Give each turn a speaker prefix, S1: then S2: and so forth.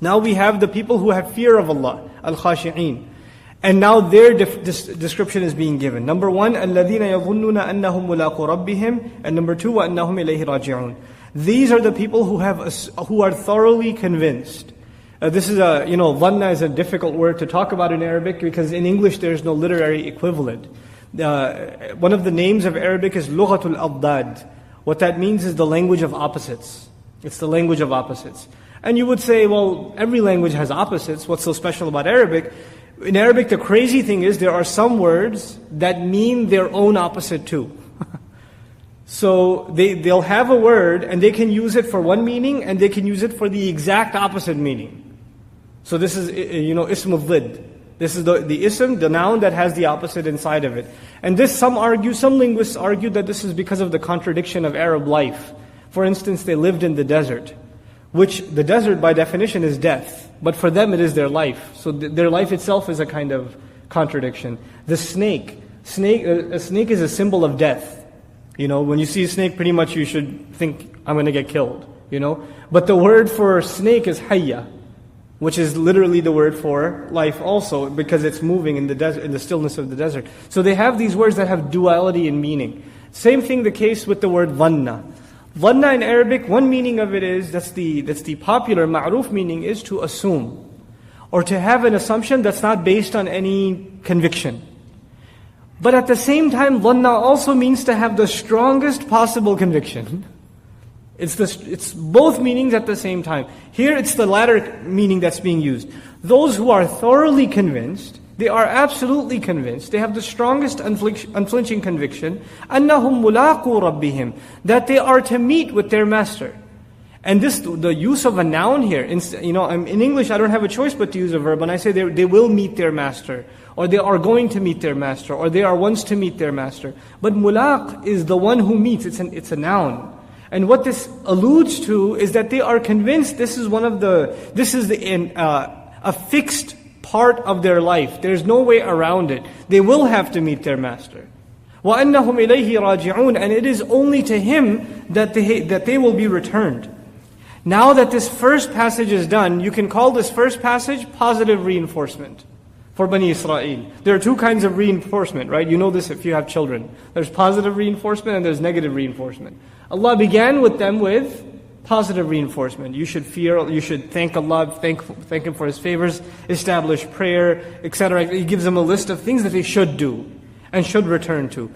S1: Now we have the people who have fear of Allah, al-khashi'een. And now their description is being given. Number one, الَّذِينَ يَظُنُّونَ أَنَّهُمْ مُلَاقُو رَبِّهِمْ. And number two, وَأَنَّهُمْ إِلَيْهِ رَاجِعُونَ. These are the people who are thoroughly convinced. This is dhanna is a difficult word to talk about in Arabic because in English there's no literary equivalent. One of the names of Arabic is lughatul adad. What that means is the language of opposites. It's the language of opposites. And you would say, well, every language has opposites. What's so special about Arabic? In Arabic, the crazy thing is there are some words that mean their own opposite too. So they'll have a word and they can use it for one meaning and they can use it for the exact opposite meaning. So this is, ism al-dhid. This is the ism, the noun that has the opposite inside of it. And this, some linguists argue that this is because of the contradiction of Arab life. For instance, they lived in the desert, which the desert by definition is death. But for them it is their life. So their life itself is a kind of contradiction. The snake is a symbol of death. When you see a snake, pretty much you should think, I'm going to get killed. But the word for snake is hayya, which is literally the word for life also, because it's moving in the desert, in the stillness of the desert. So they have these words that have duality in meaning. Same thing the case with the word dhanna. Dhanna in Arabic, one meaning of it is, that's the popular ma'ruf meaning, is to assume. Or to have an assumption that's not based on any conviction. But at the same time, dhanna also means to have the strongest possible conviction. It's both meanings at the same time. Here it's the latter meaning that's being used. Those who are thoroughly convinced, they are absolutely convinced, they have the strongest unflinching conviction, أَنَّهُمْ مُلَاقُو رَبِّهِمْ, that they are to meet with their master. And the use of a noun here, in English I don't have a choice but to use a verb. When I say they will meet their master, or they are going to meet their master, or they are once to meet their master. But mulaq is the one who meets, it's a noun. And what this alludes to is that they are convinced this is a fixed part of their life. There's no way around it. They will have to meet their master. وَأَنَّهُمْ إِلَيْهِ رَاجِعُونَ. And it is only to Him that they will be returned. Now that this first passage is done, you can call this first passage positive reinforcement for Bani Israel. There are two kinds of reinforcement, right? You know this if you have children. There's positive reinforcement and there's negative reinforcement. Allah began with them with positive reinforcement. You should thank Allah, thank Him for His favors, establish prayer, etc. He gives them a list of things that they should do and should return to.